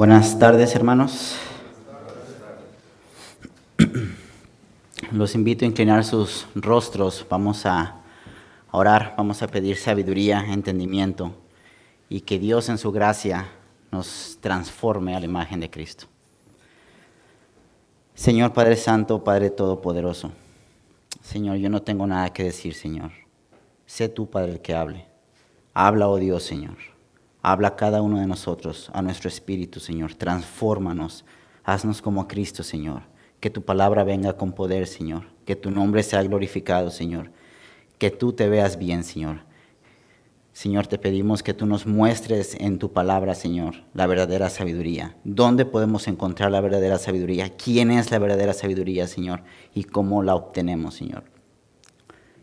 Buenas tardes, hermanos. Los invito a inclinar sus rostros. Vamos a orar, vamos a pedir sabiduría, entendimiento y que Dios en su gracia nos transforme a la imagen de Cristo. Señor Padre Santo, Padre Todopoderoso, Señor, yo no tengo nada que decir, Señor. Sé tú, Padre, el que hable. Habla, oh Dios, Señor. Habla a cada uno de nosotros, a nuestro espíritu, Señor. Transfórmanos, haznos como Cristo, Señor. Que tu palabra venga con poder, Señor. Que tu nombre sea glorificado, Señor. Que tú te veas bien, Señor. Señor, te pedimos que tú nos muestres en tu palabra, Señor, la verdadera sabiduría. ¿Dónde podemos encontrar la verdadera sabiduría? ¿Quién es la verdadera sabiduría, Señor? ¿Y cómo la obtenemos, Señor?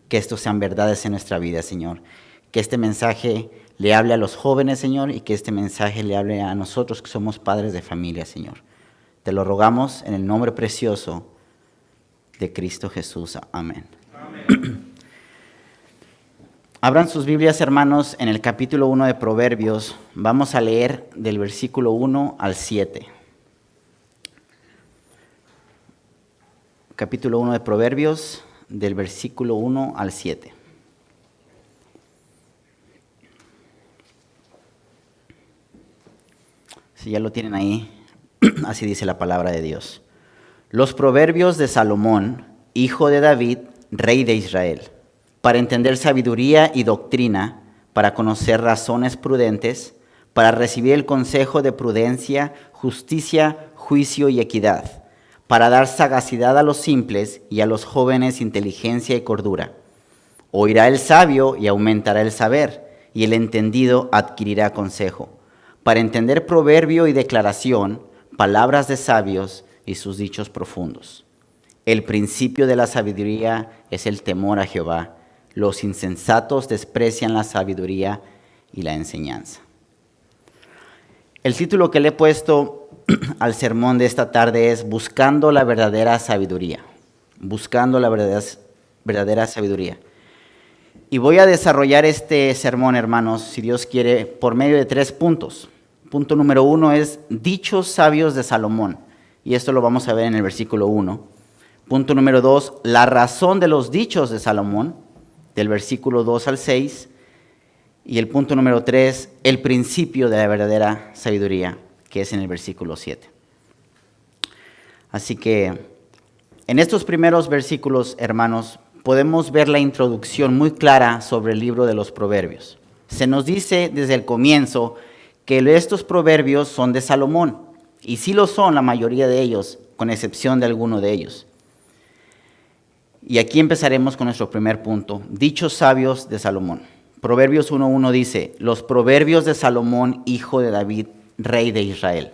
Que estos sean verdades en nuestra vida, Señor. Que este mensaje le hable a los jóvenes, Señor, y que este mensaje le hable a nosotros que somos padres de familia, Señor. Te lo rogamos en el nombre precioso de Cristo Jesús. Amén. Amén. Abran sus Biblias, hermanos, en el capítulo 1 de Proverbios. Vamos a leer del versículo 1 al 7. Capítulo 1 de Proverbios, del versículo 1 al 7. Si ya lo tienen ahí, así dice la palabra de Dios. Los proverbios de Salomón, hijo de David, rey de Israel, para entender sabiduría y doctrina, para conocer razones prudentes, para recibir el consejo de prudencia, justicia, juicio y equidad, para dar sagacidad a los simples y a los jóvenes inteligencia y cordura. Oirá el sabio y aumentará el saber, y el entendido adquirirá consejo, para entender proverbio y declaración, palabras de sabios y sus dichos profundos. El principio de la sabiduría es el temor a Jehová. Los insensatos desprecian la sabiduría y la enseñanza. El título que le he puesto al sermón de esta tarde es Buscando la verdadera sabiduría. Buscando la verdadera sabiduría. Y voy a desarrollar este sermón, hermanos, si Dios quiere, por medio de 3 puntos. Punto número 1 es dichos sabios de Salomón. Y esto lo vamos a ver en el versículo 1. Punto número 2, la razón de los dichos de Salomón, del versículo 2 al 6. Y el punto número 3, el principio de la verdadera sabiduría, que es en el versículo 7. Así que en estos primeros versículos, hermanos, podemos ver la introducción muy clara sobre el libro de los Proverbios. Se nos dice desde el comienzo que estos proverbios son de Salomón, y sí lo son la mayoría de ellos, con excepción de alguno de ellos. Y aquí empezaremos con nuestro primer punto, dichos sabios de Salomón. Proverbios 1:1 dice, los proverbios de Salomón, hijo de David, rey de Israel.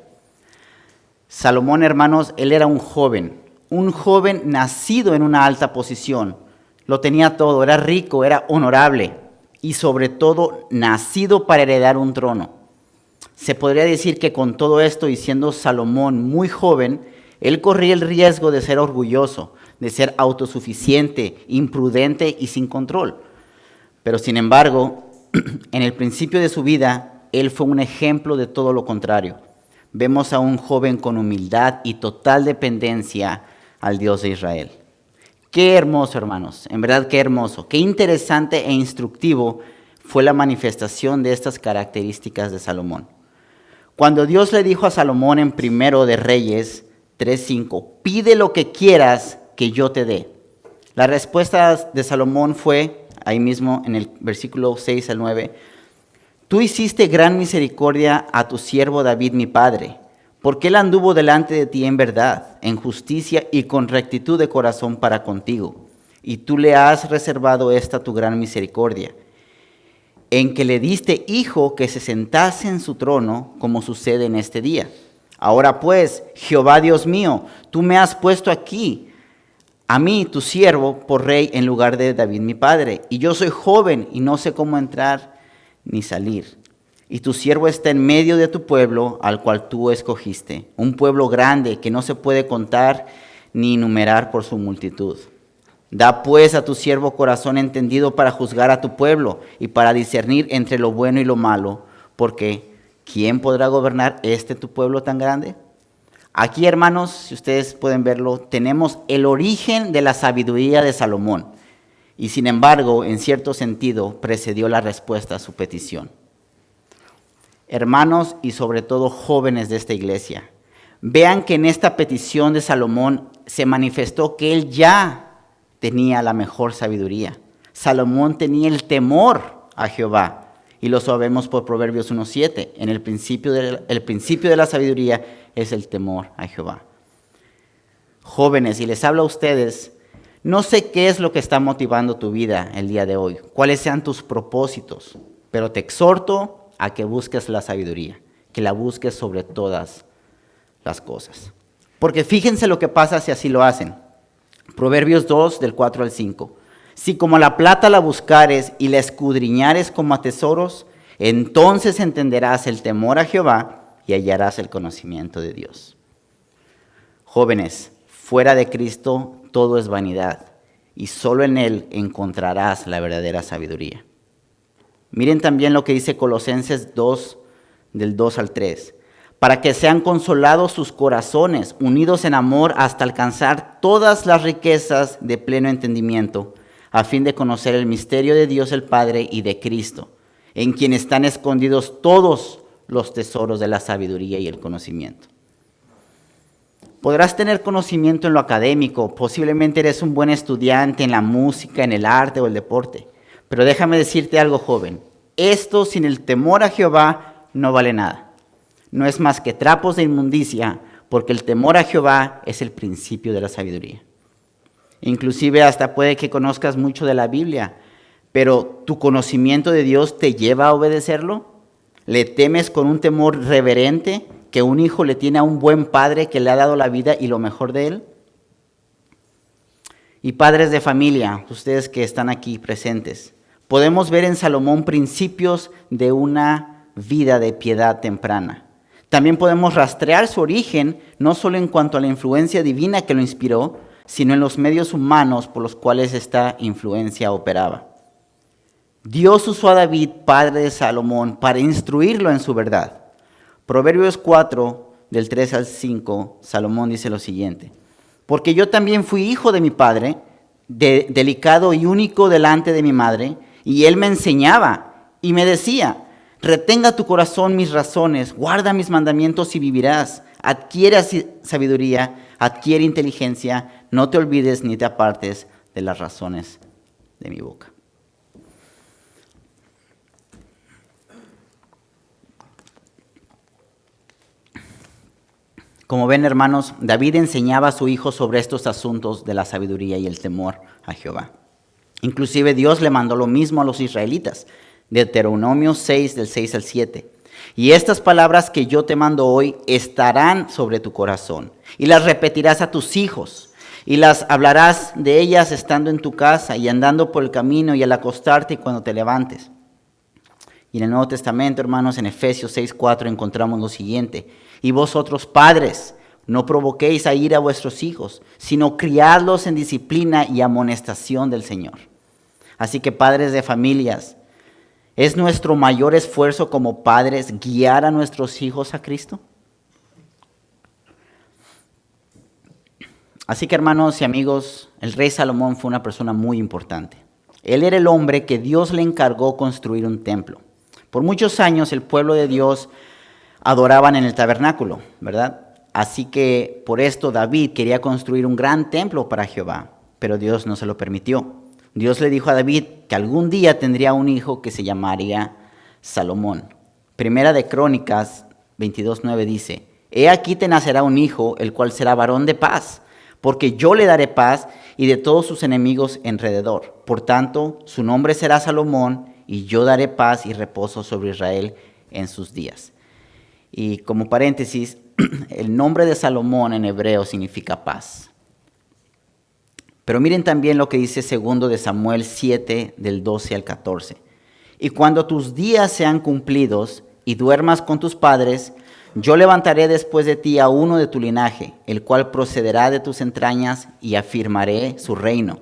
Salomón, hermanos, él era un joven nacido en una alta posición. Lo tenía todo, era rico, era honorable y sobre todo nacido para heredar un trono. Se podría decir que con todo esto y siendo Salomón muy joven, él corría el riesgo de ser orgulloso, de ser autosuficiente, imprudente y sin control. Pero sin embargo, en el principio de su vida, él fue un ejemplo de todo lo contrario. Vemos a un joven con humildad y total dependencia al Dios de Israel. Qué hermoso, hermanos, en verdad qué hermoso, qué interesante e instructivo fue la manifestación de estas características de Salomón. Cuando Dios le dijo a Salomón en Primero de Reyes 3:5, pide lo que quieras que yo te dé. La respuesta de Salomón fue, ahí mismo en el versículo 6 al 9, tú hiciste gran misericordia a tu siervo David mi padre, porque él anduvo delante de ti en verdad, en justicia y con rectitud de corazón para contigo. Y tú le has reservado esta tu gran misericordia, en que le diste hijo que se sentase en su trono, como sucede en este día. Ahora pues, Jehová Dios mío, tú me has puesto aquí, a mí, tu siervo, por rey en lugar de David mi padre. Y yo soy joven y no sé cómo entrar ni salir. Y tu siervo está en medio de tu pueblo, al cual tú escogiste, un pueblo grande que no se puede contar ni enumerar por su multitud. Da pues a tu siervo corazón entendido para juzgar a tu pueblo y para discernir entre lo bueno y lo malo, porque ¿quién podrá gobernar tu pueblo tan grande? Aquí, hermanos, si ustedes pueden verlo, tenemos el origen de la sabiduría de Salomón. Y sin embargo, en cierto sentido, precedió la respuesta a su petición. Hermanos y sobre todo jóvenes de esta iglesia, vean que en esta petición de Salomón se manifestó que él ya tenía la mejor sabiduría. Salomón tenía el temor a Jehová. Y lo sabemos por Proverbios 1:7. El principio de la sabiduría es el temor a Jehová. Jóvenes, y les hablo a ustedes, no sé qué es lo que está motivando tu vida el día de hoy, cuáles sean tus propósitos, pero te exhorto a que busques la sabiduría, que la busques sobre todas las cosas. Porque fíjense lo que pasa si así lo hacen. Proverbios 2, del 4 al 5. Si como la plata la buscares y la escudriñares como a tesoros, entonces entenderás el temor a Jehová y hallarás el conocimiento de Dios. Jóvenes, fuera de Cristo todo es vanidad y solo en Él encontrarás la verdadera sabiduría. Miren también lo que dice Colosenses 2, del 2 al 3. Para que sean consolados sus corazones, unidos en amor hasta alcanzar todas las riquezas de pleno entendimiento, a fin de conocer el misterio de Dios el Padre y de Cristo, en quien están escondidos todos los tesoros de la sabiduría y el conocimiento. Podrás tener conocimiento en lo académico, posiblemente eres un buen estudiante en la música, en el arte o el deporte, pero déjame decirte algo, joven, esto sin el temor a Jehová no vale nada. No es más que trapos de inmundicia, porque el temor a Jehová es el principio de la sabiduría. Inclusive hasta puede que conozcas mucho de la Biblia, pero ¿tu conocimiento de Dios te lleva a obedecerlo? ¿Le temes con un temor reverente que un hijo le tiene a un buen padre que le ha dado la vida y lo mejor de él? Y padres de familia, ustedes que están aquí presentes, podemos ver en Salomón principios de una vida de piedad temprana. También podemos rastrear su origen, no solo en cuanto a la influencia divina que lo inspiró, sino en los medios humanos por los cuales esta influencia operaba. Dios usó a David, padre de Salomón, para instruirlo en su verdad. Proverbios 4, del 3 al 5, Salomón dice lo siguiente: porque yo también fui hijo de mi padre, delicado y único delante de mi madre, y él me enseñaba y me decía: retenga tu corazón mis razones, guarda mis mandamientos y vivirás. Adquiere sabiduría, adquiere inteligencia, no te olvides ni te apartes de las razones de mi boca. Como ven, hermanos, David enseñaba a su hijo sobre estos asuntos de la sabiduría y el temor a Jehová. Inclusive Dios le mandó lo mismo a los israelitas. Deuteronomio 6, del 6 al 7. Y estas palabras que yo te mando hoy estarán sobre tu corazón, y las repetirás a tus hijos, y las hablarás de ellas estando en tu casa y andando por el camino y al acostarte y cuando te levantes. Y en el Nuevo Testamento, hermanos, en Efesios 6:4 encontramos lo siguiente: y vosotros, padres, no provoquéis a ira a vuestros hijos, sino criadlos en disciplina y amonestación del Señor. Así que, padres de familias, ¿es nuestro mayor esfuerzo como padres guiar a nuestros hijos a Cristo? Así que, hermanos y amigos, el rey Salomón fue una persona muy importante. Él era el hombre que Dios le encargó construir un templo. Por muchos años el pueblo de Dios adoraban en el tabernáculo, ¿verdad? Así que por esto David quería construir un gran templo para Jehová, pero Dios no se lo permitió. Dios le dijo a David que algún día tendría un hijo que se llamaría Salomón. Primera de Crónicas 22:9 dice: he aquí te nacerá un hijo, el cual será varón de paz, porque yo le daré paz y de todos sus enemigos alrededor. Por tanto, su nombre será Salomón, y yo daré paz y reposo sobre Israel en sus días. Y como paréntesis, el nombre de Salomón en hebreo significa paz. Pero miren también lo que dice 2 de Samuel 7, del 12 al 14. Y cuando tus días sean cumplidos y duermas con tus padres, yo levantaré después de ti a uno de tu linaje, el cual procederá de tus entrañas, y afirmaré su reino.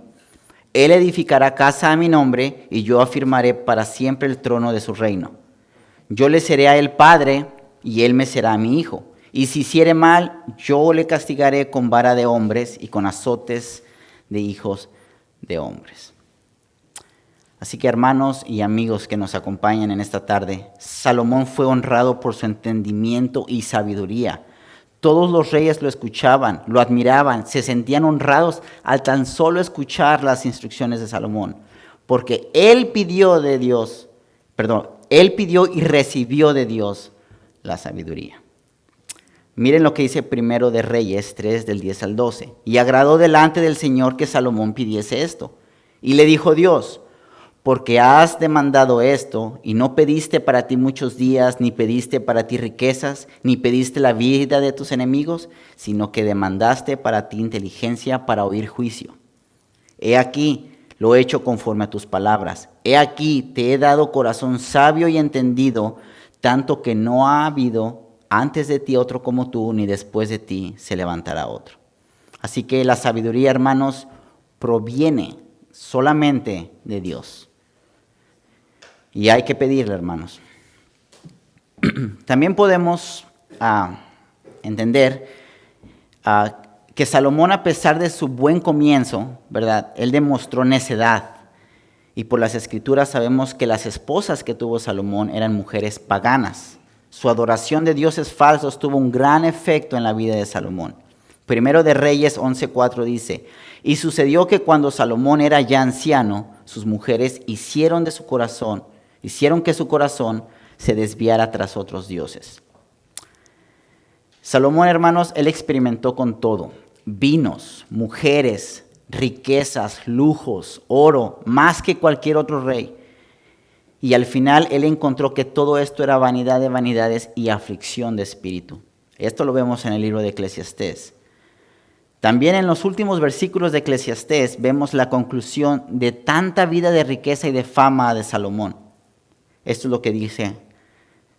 Él edificará casa a mi nombre, y yo afirmaré para siempre el trono de su reino. Yo le seré a él padre, y él me será mi hijo. Y si hiciere mal, yo le castigaré con vara de hombres y con azotes de hijos de hombres. Así que hermanos y amigos que nos acompañan en esta tarde, Salomón fue honrado por su entendimiento y sabiduría. Todos los reyes lo escuchaban, lo admiraban, se sentían honrados al tan solo escuchar las instrucciones de Salomón, porque él pidió y recibió de Dios la sabiduría. Miren lo que dice Primero de Reyes 3, del 10 al 12. Y agradó delante del Señor que Salomón pidiese esto. Y le dijo Dios: porque has demandado esto, y no pediste para ti muchos días, ni pediste para ti riquezas, ni pediste la vida de tus enemigos, sino que demandaste para ti inteligencia para oír juicio. He aquí, lo he hecho conforme a tus palabras. He aquí, te he dado corazón sabio y entendido, tanto que no ha habido antes de ti otro como tú, ni después de ti se levantará otro. Así que la sabiduría, hermanos, proviene solamente de Dios. Y hay que pedirle, hermanos. También podemos entender que Salomón, a pesar de su buen comienzo, ¿verdad?, él demostró necedad. Y por las Escrituras sabemos que las esposas que tuvo Salomón eran mujeres paganas. Su adoración de dioses falsos tuvo un gran efecto en la vida de Salomón. Primero de Reyes 11:4 dice: y sucedió que cuando Salomón era ya anciano, sus mujeres hicieron que su corazón se desviara tras otros dioses. Salomón, hermanos, él experimentó con todo: vinos, mujeres, riquezas, lujos, oro, más que cualquier otro rey. Y al final él encontró que todo esto era vanidad de vanidades y aflicción de espíritu. Esto lo vemos en el libro de Eclesiastés. También en los últimos versículos de Eclesiastés vemos la conclusión de tanta vida de riqueza y de fama de Salomón. Esto es lo que dice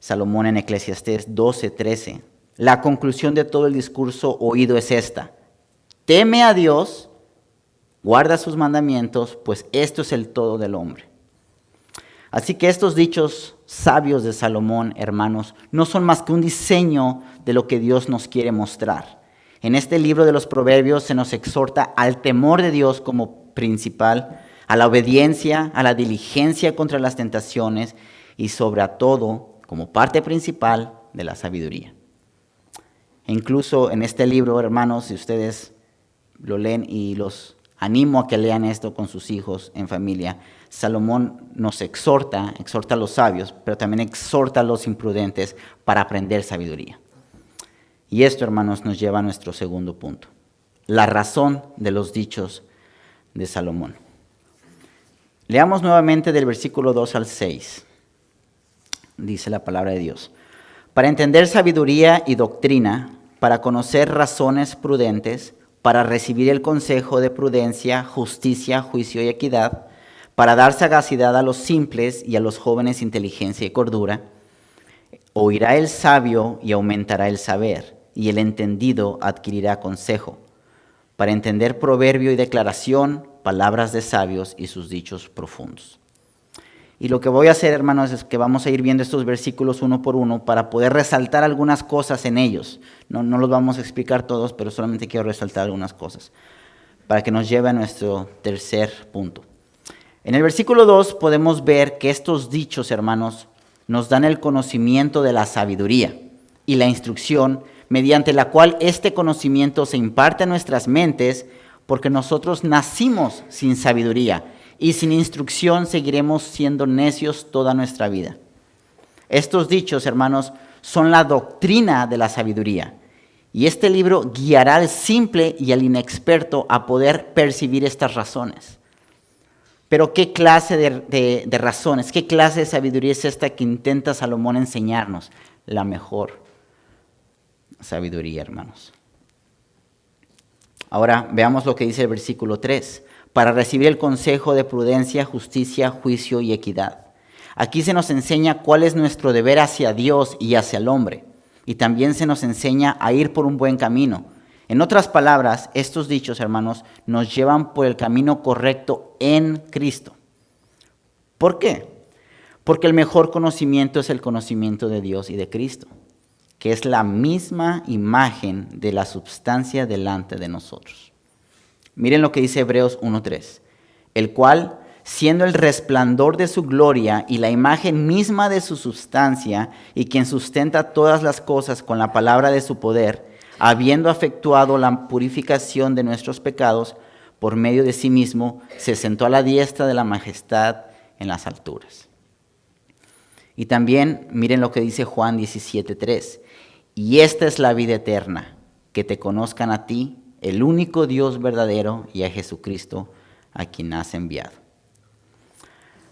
Salomón en Eclesiastés 12:13. La conclusión de todo el discurso oído es esta: teme a Dios, guarda sus mandamientos, pues esto es el todo del hombre. Así que estos dichos sabios de Salomón, hermanos, no son más que un diseño de lo que Dios nos quiere mostrar. En este libro de los Proverbios se nos exhorta al temor de Dios como principal, a la obediencia, a la diligencia contra las tentaciones y sobre todo como parte principal de la sabiduría. E incluso en este libro, hermanos, si ustedes lo leen, y los animo a que lean esto con sus hijos en familia, Salomón nos exhorta a los sabios, pero también exhorta a los imprudentes para aprender sabiduría. Y esto, hermanos, nos lleva a nuestro segundo punto: la razón de los dichos de Salomón. Leamos nuevamente del versículo 2 al 6. Dice la palabra de Dios: para entender sabiduría y doctrina, para conocer razones prudentes, para recibir el consejo de prudencia, justicia, juicio y equidad, para dar sagacidad a los simples y a los jóvenes inteligencia y cordura. Oirá el sabio y aumentará el saber, y el entendido adquirirá consejo, para entender proverbio y declaración, palabras de sabios y sus dichos profundos. Y lo que voy a hacer, hermanos, es que vamos a ir viendo estos versículos uno por uno para poder resaltar algunas cosas en ellos. No los vamos a explicar todos, pero solamente quiero resaltar algunas cosas para que nos lleve a nuestro tercer punto. En el versículo 2 podemos ver que estos dichos, hermanos, nos dan el conocimiento de la sabiduría y la instrucción mediante la cual este conocimiento se imparte a nuestras mentes, porque nosotros nacimos sin sabiduría y sin instrucción seguiremos siendo necios toda nuestra vida. Estos dichos, hermanos, son la doctrina de la sabiduría, y este libro guiará al simple y al inexperto a poder percibir estas razones. Pero ¿qué clase de razones, qué clase de sabiduría es esta que intenta Salomón enseñarnos? La mejor sabiduría, hermanos. Ahora veamos lo que dice el versículo 3. Para recibir el consejo de prudencia, justicia, juicio y equidad. Aquí se nos enseña cuál es nuestro deber hacia Dios y hacia el hombre. Y también se nos enseña a ir por un buen camino. En otras palabras, estos dichos, hermanos, nos llevan por el camino correcto en Cristo. ¿Por qué? Porque el mejor conocimiento es el conocimiento de Dios y de Cristo. que es la misma imagen de la substancia delante de nosotros. Miren lo que dice Hebreos 1:3, el cual, siendo el resplandor de su gloria y la imagen misma de su substancia, y quien sustenta todas las cosas con la palabra de su poder, habiendo efectuado la purificación de nuestros pecados, por medio de sí mismo, se sentó a la diestra de la majestad en las alturas. Y también miren lo que dice Juan 17:3, y esta es la vida eterna, que te conozcan a ti, el único Dios verdadero, y a Jesucristo, a quien has enviado.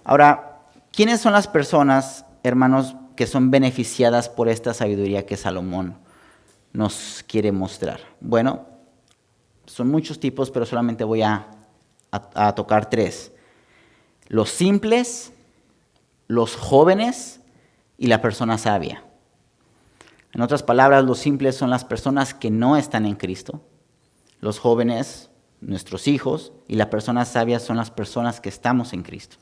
Ahora, ¿quiénes son las personas, hermanos, que son beneficiadas por esta sabiduría que Salomón nos quiere mostrar? Bueno, son muchos tipos, pero solamente voy a tocar 3. Los simples, los jóvenes y la persona sabia. En otras palabras, los simples son las personas que no están en Cristo. Los jóvenes, nuestros hijos, y las personas sabias son las personas que estamos en Cristo.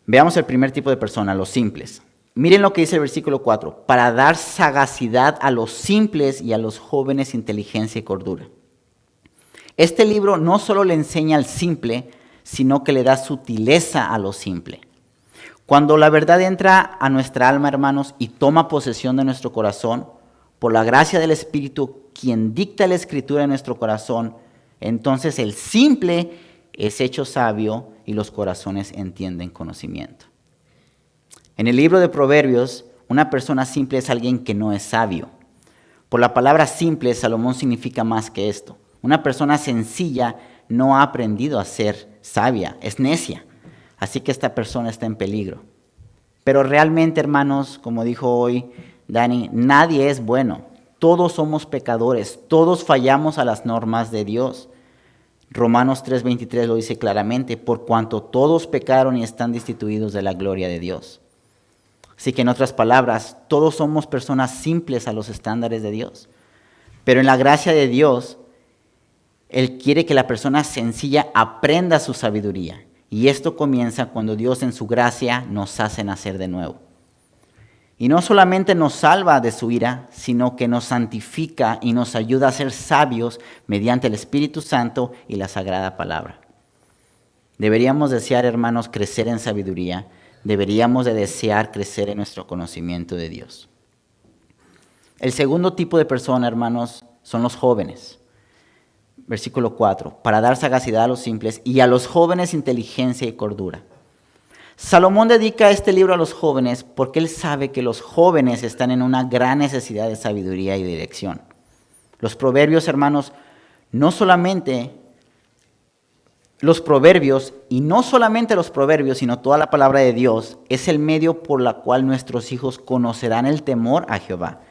Veamos el primer tipo de persona, los simples. Miren lo que dice el versículo 4, para dar sagacidad a los simples y a los jóvenes inteligencia y cordura. Este libro no solo le enseña al simple, sino que le da sutileza a lo simple. Cuando la verdad entra a nuestra alma, hermanos, y toma posesión de nuestro corazón, por la gracia del Espíritu, quien dicta la Escritura en nuestro corazón, entonces el simple es hecho sabio y los corazones entienden conocimiento. En el libro de Proverbios, una persona simple es alguien que no es sabio. Por la palabra simple, Salomón significa más que esto. Una persona sencilla no ha aprendido a ser sabia, es necia. Así que esta persona está en peligro. Pero realmente, hermanos, como dijo hoy Dani, nadie es bueno. Todos somos pecadores, todos fallamos a las normas de Dios. Romanos 3:23 lo dice claramente, por cuanto todos pecaron y están destituidos de la gloria de Dios. Así que en otras palabras, todos somos personas simples a los estándares de Dios. Pero en la gracia de Dios, Él quiere que la persona sencilla aprenda su sabiduría. Y esto comienza cuando Dios en su gracia nos hace nacer de nuevo. Y no solamente nos salva de su ira, sino que nos santifica y nos ayuda a ser sabios mediante el Espíritu Santo y la Sagrada Palabra. Deberíamos desear, hermanos, crecer en sabiduría. Deberíamos de desear crecer en nuestro conocimiento de Dios. El segundo tipo de persona, hermanos, son los jóvenes. Versículo 4, para dar sagacidad a los simples y a los jóvenes inteligencia y cordura. Salomón dedica este libro a los jóvenes porque él sabe que los jóvenes están en una gran necesidad de sabiduría y dirección. Los proverbios, hermanos, no solamente los proverbios, sino toda la palabra de Dios, es el medio por la cual nuestros hijos conocerán el temor a Jehová.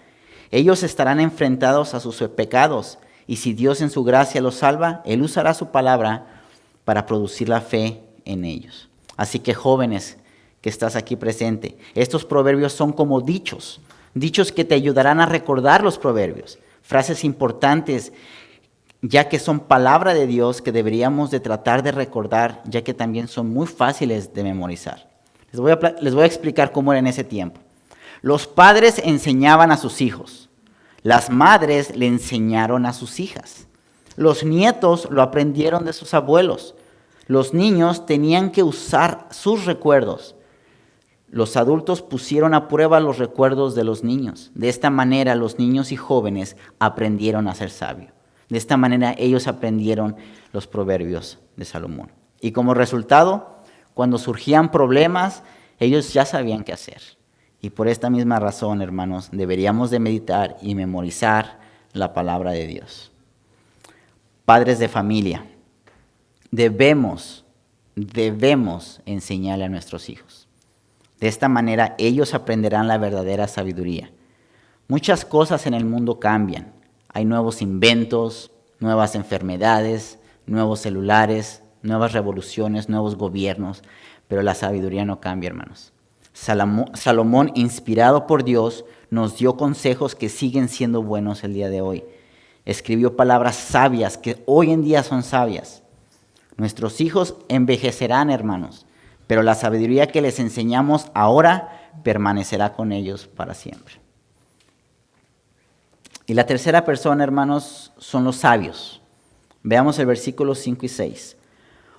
Ellos estarán enfrentados a sus pecados, y si Dios en su gracia los salva, Él usará su palabra para producir la fe en ellos. Así que jóvenes que estás aquí presente, estos proverbios son como dichos que te ayudarán a recordar los proverbios, frases importantes, ya que son palabra de Dios que deberíamos de tratar de recordar, ya que también son muy fáciles de memorizar. Les voy a explicar cómo era en ese tiempo. Los padres enseñaban a sus hijos, las madres le enseñaron a sus hijas, los nietos lo aprendieron de sus abuelos. Los niños tenían que usar sus recuerdos. Los adultos pusieron a prueba los recuerdos de los niños. De esta manera los niños y jóvenes aprendieron a ser sabios. De esta manera ellos aprendieron los proverbios de Salomón. Y como resultado, cuando surgían problemas, ellos ya sabían qué hacer. Y por esta misma razón, hermanos, deberíamos de meditar y memorizar la palabra de Dios. Padres de familia, debemos enseñarle a nuestros hijos. De esta manera ellos aprenderán la verdadera sabiduría. Muchas cosas en el mundo cambian. Hay nuevos inventos, nuevas enfermedades, nuevos celulares, nuevas revoluciones, nuevos gobiernos, pero la sabiduría no cambia, hermanos. Salomón, inspirado por Dios, nos dio consejos que siguen siendo buenos el día de hoy. Escribió palabras sabias que hoy en día son sabias. Nuestros hijos envejecerán, hermanos, pero la sabiduría que les enseñamos ahora permanecerá con ellos para siempre. Y la tercera persona, hermanos, son los sabios. Veamos el versículo 5 y 6.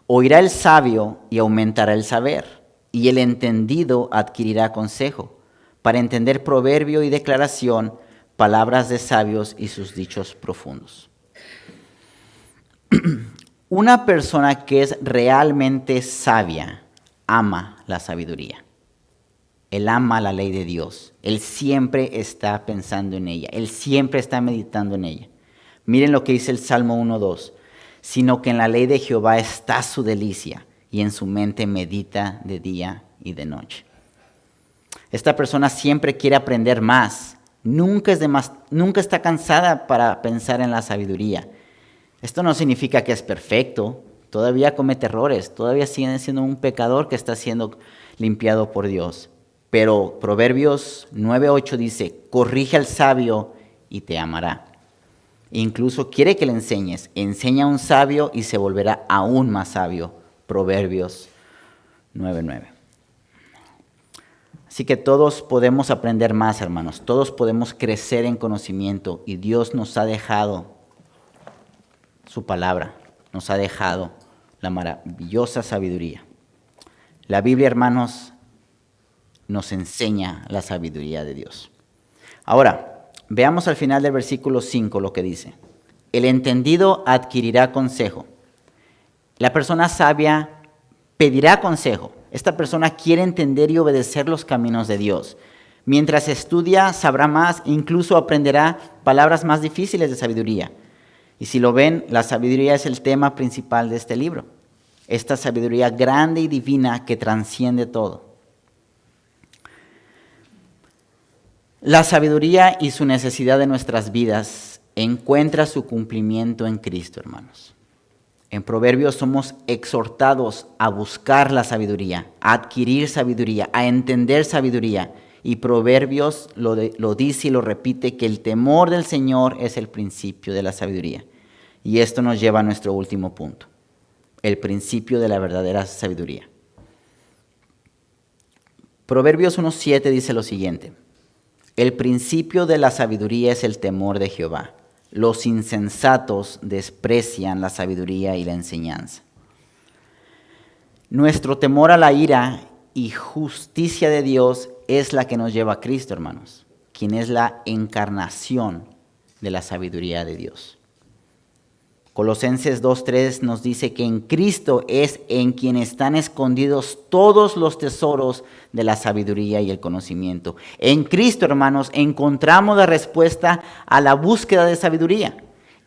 Oirá el sabio y aumentará el saber, y el entendido adquirirá consejo, para entender proverbio y declaración, palabras de sabios y sus dichos profundos. Una persona que es realmente sabia ama la sabiduría. Él ama la ley de Dios. Él siempre está pensando en ella. Él siempre está meditando en ella. Miren lo que dice el Salmo 1:2. Sino que en la ley de Jehová está su delicia, y en su mente medita de día y de noche. Esta persona siempre quiere aprender más. Nunca está cansada para pensar en la sabiduría. Esto no significa que es perfecto. Todavía comete errores. Todavía sigue siendo un pecador que está siendo limpiado por Dios. Pero Proverbios 9:8 dice, corrige al sabio y te amará. Incluso quiere que le enseñes. Enseña a un sabio y se volverá aún más sabio. Proverbios 9:9. Así que todos podemos aprender más, hermanos. Todos podemos crecer en conocimiento. Y Dios nos ha dejado su palabra. Nos ha dejado la maravillosa sabiduría. La Biblia, hermanos, nos enseña la sabiduría de Dios. Ahora, veamos al final del versículo 5 lo que dice. El entendido adquirirá consejo. La persona sabia pedirá consejo. Esta persona quiere entender y obedecer los caminos de Dios. Mientras estudia, sabrá más, incluso aprenderá palabras más difíciles de sabiduría. Y si lo ven, la sabiduría es el tema principal de este libro. Esta sabiduría grande y divina que trasciende todo. La sabiduría y su necesidad de nuestras vidas encuentra su cumplimiento en Cristo, hermanos. En Proverbios somos exhortados a buscar la sabiduría, a adquirir sabiduría, a entender sabiduría. Y Proverbios lo dice y lo repite, que el temor del Señor es el principio de la sabiduría. Y esto nos lleva a nuestro último punto, el principio de la verdadera sabiduría. Proverbios 1:7 dice lo siguiente. El principio de la sabiduría es el temor de Jehová. Los insensatos desprecian la sabiduría y la enseñanza. Nuestro temor a la ira y justicia de Dios es la que nos lleva a Cristo, hermanos, quien es la encarnación de la sabiduría de Dios. Colosenses 2:3 nos dice que en Cristo es en quien están escondidos todos los tesoros de la sabiduría y el conocimiento. En Cristo, hermanos, encontramos la respuesta a la búsqueda de sabiduría,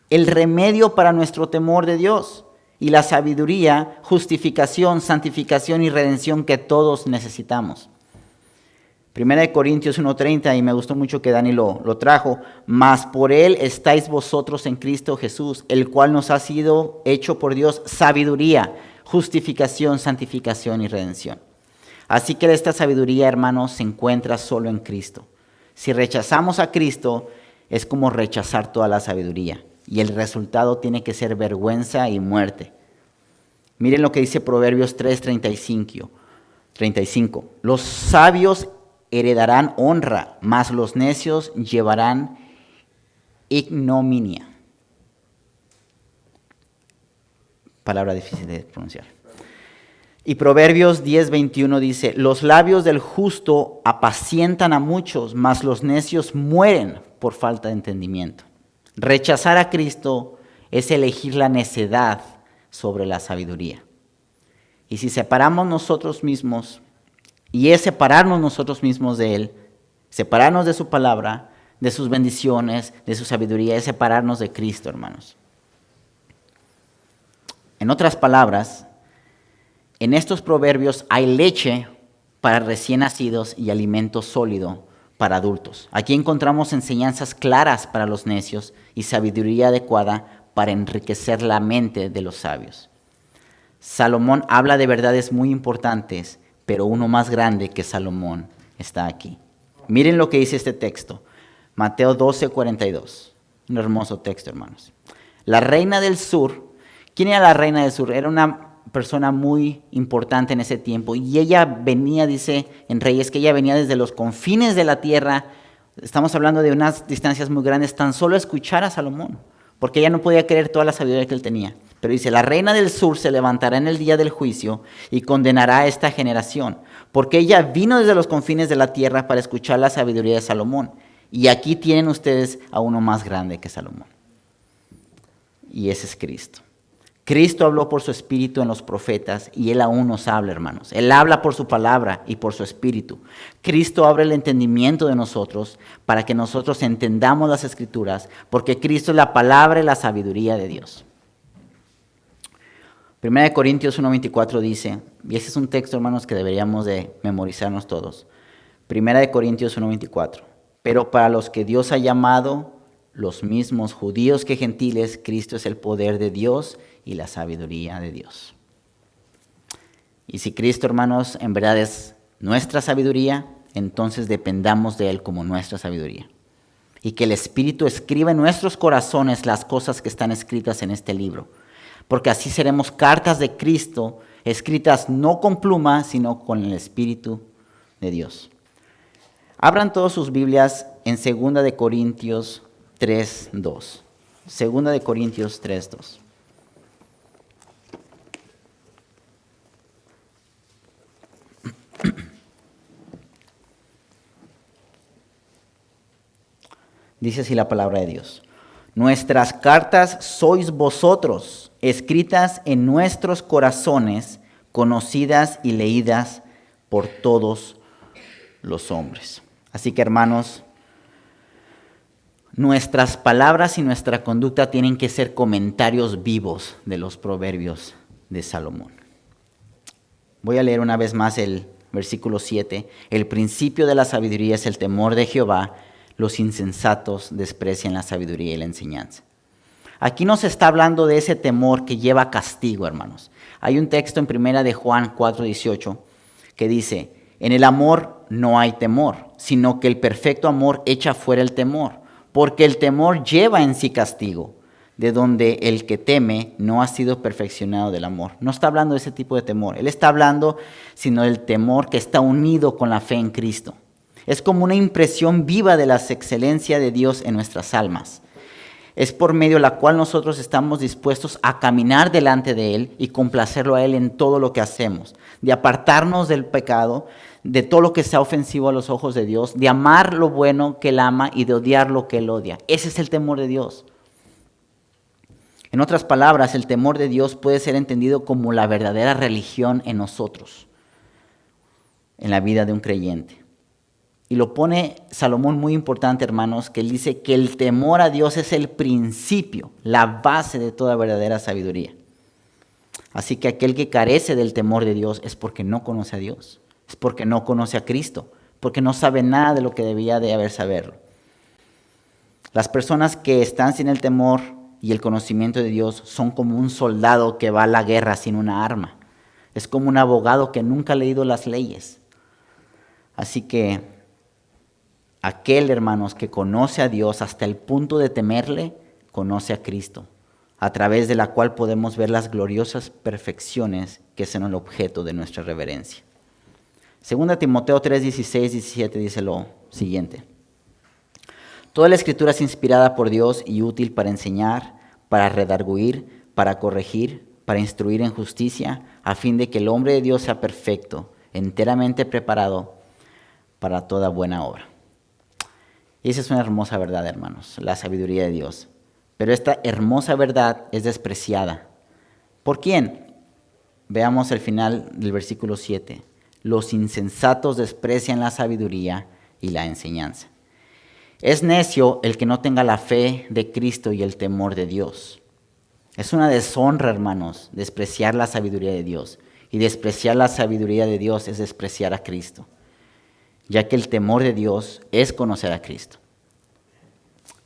el remedio para nuestro temor de Dios y la sabiduría, justificación, santificación y redención que todos necesitamos. 1 Corintios 1:30, y me gustó mucho que Dani lo trajo. Mas por él estáis vosotros en Cristo Jesús, el cual nos ha sido hecho por Dios sabiduría, justificación, santificación y redención. Así que esta sabiduría, hermanos, se encuentra solo en Cristo. Si rechazamos a Cristo, es como rechazar toda la sabiduría. Y el resultado tiene que ser vergüenza y muerte. Miren lo que dice Proverbios 3:35. Los sabios heredarán honra, mas los necios llevarán ignominia. Palabra difícil de pronunciar. Y Proverbios 10:21 dice, los labios del justo apacientan a muchos, mas los necios mueren por falta de entendimiento. Rechazar a Cristo es elegir la necedad sobre la sabiduría. Y si separamos nosotros mismos, y es separarnos nosotros mismos de Él, separarnos de su palabra, de sus bendiciones, de su sabiduría, es separarnos de Cristo, hermanos. En otras palabras, en estos proverbios hay leche para recién nacidos y alimento sólido para adultos. Aquí encontramos enseñanzas claras para los necios y sabiduría adecuada para enriquecer la mente de los sabios. Salomón habla de verdades muy importantes, pero uno más grande que Salomón está aquí. Miren lo que dice este texto, Mateo 12:42. Un hermoso texto, hermanos. La reina del sur, ¿quién era la reina del sur? Era una persona muy importante en ese tiempo y ella venía, dice en Reyes, que ella venía desde los confines de la tierra, Estamos hablando de unas distancias muy grandes, tan solo escuchar a Salomón, porque ella no podía creer toda la sabiduría que él tenía. Pero dice, la reina del sur se levantará en el día del juicio y condenará a esta generación, porque ella vino desde los confines de la tierra para escuchar la sabiduría de Salomón. Y aquí tienen ustedes a uno más grande que Salomón. Y ese es Cristo. Cristo habló por su espíritu en los profetas y Él aún nos habla, hermanos. Él habla por su palabra y por su espíritu. Cristo abre el entendimiento de nosotros para que nosotros entendamos las escrituras, porque Cristo es la palabra y la sabiduría de Dios. 1 Corintios 1:24 dice, y ese es un texto, hermanos, que deberíamos de memorizarnos todos. 1 Corintios 1:24, pero para los que Dios ha llamado, los mismos judíos que gentiles, Cristo es el poder de Dios y la sabiduría de Dios. Y si Cristo, hermanos, en verdad es nuestra sabiduría, entonces dependamos de Él como nuestra sabiduría. Y que el Espíritu escriba en nuestros corazones las cosas que están escritas en este libro. Porque así seremos cartas de Cristo, escritas no con pluma, sino con el Espíritu de Dios. Abran todas sus Biblias en 2 Corintios 3:2. 2 Corintios 3:2. Dice así la palabra de Dios. Nuestras cartas sois vosotros, escritas en nuestros corazones, conocidas y leídas por todos los hombres. Así que, hermanos, nuestras palabras y nuestra conducta tienen que ser comentarios vivos de los proverbios de Salomón. Voy a leer una vez más el versículo 7. El principio de la sabiduría es el temor de Jehová. Los insensatos desprecian la sabiduría y la enseñanza. Aquí nos está hablando de ese temor que lleva castigo, hermanos. Hay un texto en 1 de Juan 4:18 que dice, en el amor no hay temor, sino que el perfecto amor echa fuera el temor, porque el temor lleva en sí castigo, de donde el que teme no ha sido perfeccionado del amor. No está hablando de ese tipo de temor. Él está hablando sino del temor que está unido con la fe en Cristo. Es como una impresión viva de la excelencia de Dios en nuestras almas. Es por medio de la cual nosotros estamos dispuestos a caminar delante de Él y complacerlo a Él en todo lo que hacemos. De apartarnos del pecado, de todo lo que sea ofensivo a los ojos de Dios, de amar lo bueno que Él ama y de odiar lo que Él odia. Ese es el temor de Dios. En otras palabras, el temor de Dios puede ser entendido como la verdadera religión en nosotros, en la vida de un creyente. Y lo pone Salomón muy importante, hermanos, que él dice que el temor a Dios es el principio, la base de toda verdadera sabiduría. Así que aquel que carece del temor de Dios es porque no conoce a Dios, es porque no conoce a Cristo, porque no sabe nada de lo que debía de haber saberlo. Las personas que están sin el temor y el conocimiento de Dios son como un soldado que va a la guerra sin una arma. Es como un abogado que nunca ha leído las leyes. Así que aquel, hermanos, que conoce a Dios hasta el punto de temerle, conoce a Cristo, a través de la cual podemos ver las gloriosas perfecciones que son el objeto de nuestra reverencia. 2 Timoteo 3:16-17 dice lo siguiente. Toda la Escritura es inspirada por Dios y útil para enseñar, para redarguir, para corregir, para instruir en justicia, a fin de que el hombre de Dios sea perfecto, enteramente preparado para toda buena obra. Y esa es una hermosa verdad, hermanos, la sabiduría de Dios. Pero esta hermosa verdad es despreciada. ¿Por quién? Veamos el final del versículo 7. Los insensatos desprecian la sabiduría y la enseñanza. Es necio el que no tenga la fe de Cristo y el temor de Dios. Es una deshonra, hermanos, despreciar la sabiduría de Dios. Y despreciar la sabiduría de Dios es despreciar a Cristo, ya que el temor de Dios es conocer a Cristo.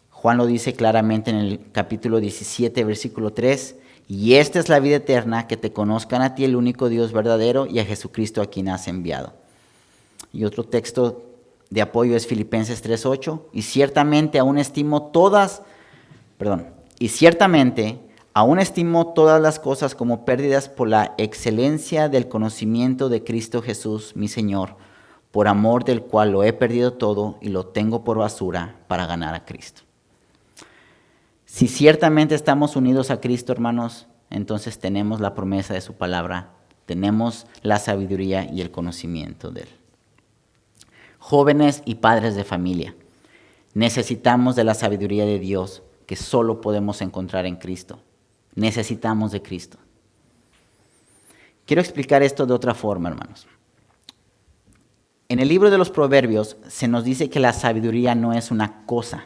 Juan lo dice claramente en el capítulo 17, versículo 3, y esta es la vida eterna, que te conozcan a ti, el único Dios verdadero, y a Jesucristo a quien has enviado. Y otro texto de apoyo es Filipenses 3:8, y ciertamente aún estimo todas las cosas como pérdidas por la excelencia del conocimiento de Cristo Jesús, mi Señor, por amor del cual lo he perdido todo y lo tengo por basura para ganar a Cristo. Si ciertamente estamos unidos a Cristo, hermanos, entonces tenemos la promesa de su palabra, tenemos la sabiduría y el conocimiento de él. Jóvenes y padres de familia, necesitamos de la sabiduría de Dios que solo podemos encontrar en Cristo. Necesitamos de Cristo. Quiero explicar esto de otra forma, hermanos. En el libro de los Proverbios se nos dice que la sabiduría no es una cosa,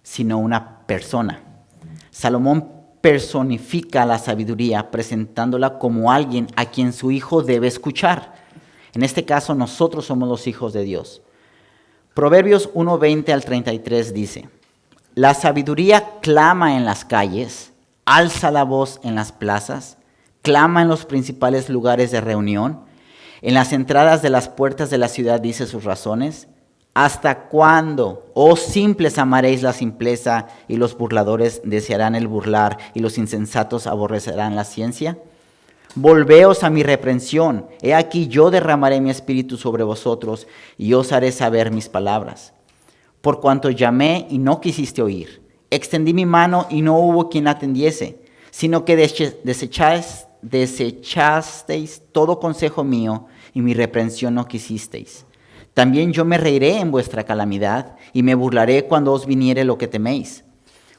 sino una persona. Salomón personifica la sabiduría presentándola como alguien a quien su hijo debe escuchar. En este caso, nosotros somos los hijos de Dios. Proverbios 1:20 al 33 dice: la sabiduría clama en las calles, alza la voz en las plazas, clama en los principales lugares de reunión. En las entradas de las puertas de la ciudad dice sus razones. ¿Hasta cuándo, oh simples, amaréis la simpleza y los burladores desearán el burlar y los insensatos aborrecerán la ciencia? Volveos a mi reprensión. He aquí yo derramaré mi espíritu sobre vosotros y os haré saber mis palabras. Por cuanto llamé y no quisiste oír, extendí mi mano y no hubo quien la atendiese, sino que desechasteis todo consejo mío y mi reprensión no quisisteis. También yo me reiré en vuestra calamidad y me burlaré cuando os viniere lo que teméis.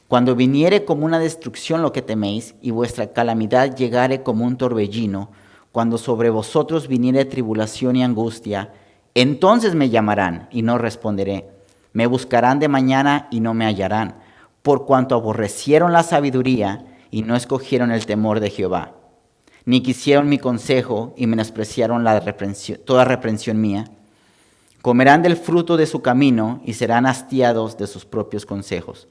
Cuando viniere como una destrucción lo que teméis y vuestra calamidad llegare como un torbellino, cuando sobre vosotros viniere tribulación y angustia, entonces me llamarán y no responderé. Me buscarán de mañana y no me hallarán, por cuanto aborrecieron la sabiduría y no escogieron el temor de Jehová. Ni quisieron mi consejo y menospreciaron toda reprensión mía. Comerán del fruto de su camino y serán hastiados de sus propios consejos,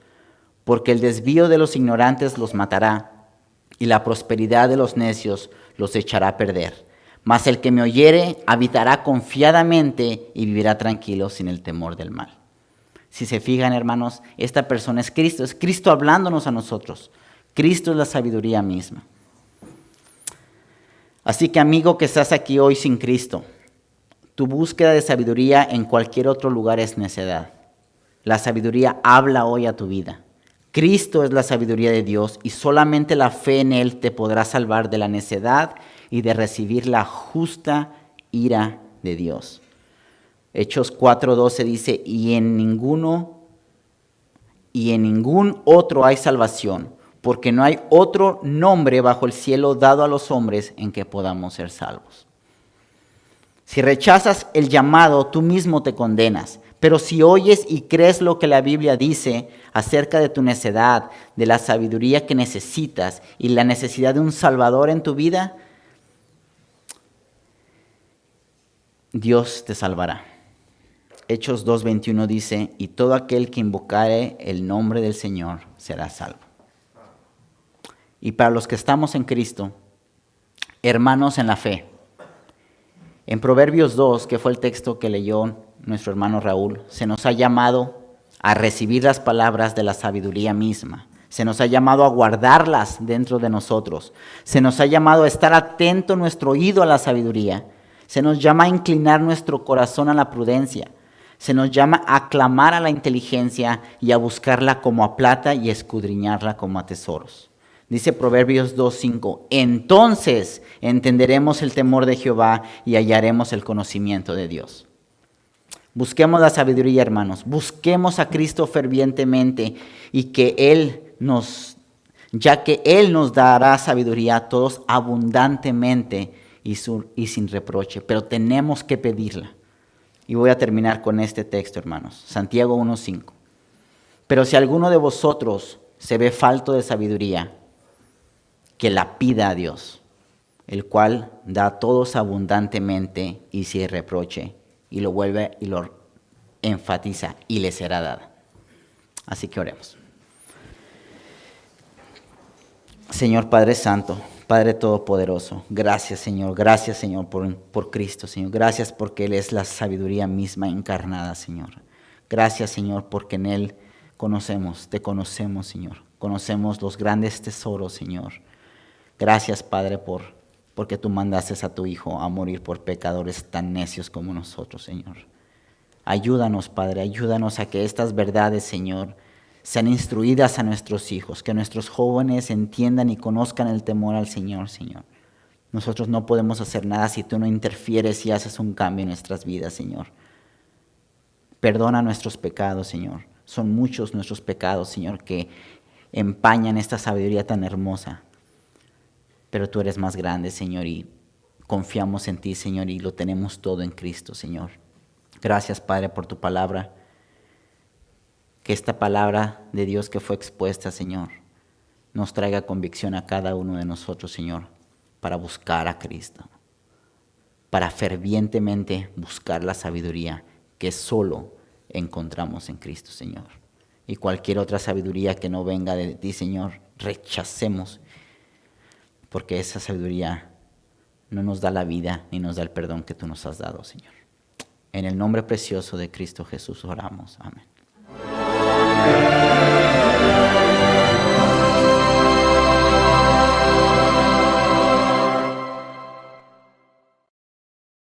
porque el desvío de los ignorantes los matará y la prosperidad de los necios los echará a perder. Mas el que me oyere habitará confiadamente y vivirá tranquilo sin el temor del mal. Si se fijan, hermanos, esta persona es Cristo hablándonos a nosotros. Cristo es la sabiduría misma. Así que, amigo que estás aquí hoy sin Cristo, tu búsqueda de sabiduría en cualquier otro lugar es necedad. La sabiduría habla hoy a tu vida. Cristo es la sabiduría de Dios y solamente la fe en Él te podrá salvar de la necedad y de recibir la justa ira de Dios. Hechos 4:12 dice: y en ningún otro hay salvación, porque no hay otro nombre bajo el cielo dado a los hombres en que podamos ser salvos. Si rechazas el llamado, tú mismo te condenas. Pero si oyes y crees lo que la Biblia dice acerca de tu necedad, de la sabiduría que necesitas y la necesidad de un Salvador en tu vida, Dios te salvará. Hechos 2:21 dice: y todo aquel que invocare el nombre del Señor será salvo. Y para los que estamos en Cristo, hermanos en la fe, en Proverbios 2, que fue el texto que leyó nuestro hermano Raúl, se nos ha llamado a recibir las palabras de la sabiduría misma. Se nos ha llamado a guardarlas dentro de nosotros. Se nos ha llamado a estar atento nuestro oído a la sabiduría. Se nos llama a inclinar nuestro corazón a la prudencia. Se nos llama a clamar a la inteligencia y a buscarla como a plata y escudriñarla como a tesoros. Dice Proverbios 2:5, entonces entenderemos el temor de Jehová y hallaremos el conocimiento de Dios. Busquemos la sabiduría, hermanos. Busquemos a Cristo fervientemente y ya que Él nos dará sabiduría a todos abundantemente y sin reproche. Pero tenemos que pedirla. Y voy a terminar con este texto, hermanos. Santiago 1:5. Pero si alguno de vosotros se ve falto de sabiduría, que la pida a Dios, el cual da a todos abundantemente y sin reproche, y lo vuelve y lo enfatiza, y le será dada. Así que oremos. Señor Padre Santo, Padre Todopoderoso, gracias Señor por Cristo, Señor. Gracias porque Él es la sabiduría misma encarnada, Señor. Gracias, Señor, porque en Él te conocemos, Señor. Conocemos los grandes tesoros, Señor. Gracias, Padre, por porque tú mandaste a tu Hijo a morir por pecadores tan necios como nosotros, Señor. Ayúdanos, Padre, ayúdanos a que estas verdades, Señor, sean instruidas a nuestros hijos, que nuestros jóvenes entiendan y conozcan el temor al Señor, Señor. Nosotros no podemos hacer nada si tú no interfieres y haces un cambio en nuestras vidas, Señor. Perdona nuestros pecados, Señor. Son muchos nuestros pecados, Señor, que empañan esta sabiduría tan hermosa. Pero tú eres más grande, Señor, y confiamos en ti, Señor, y lo tenemos todo en Cristo, Señor. Gracias, Padre, por tu palabra. Que esta palabra de Dios que fue expuesta, Señor, nos traiga convicción a cada uno de nosotros, Señor, para buscar a Cristo, para fervientemente buscar la sabiduría que solo encontramos en Cristo, Señor. Y cualquier otra sabiduría que no venga de ti, Señor, rechacemos, porque esa sabiduría no nos da la vida ni nos da el perdón que tú nos has dado, Señor. En el nombre precioso de Cristo Jesús oramos. Amén.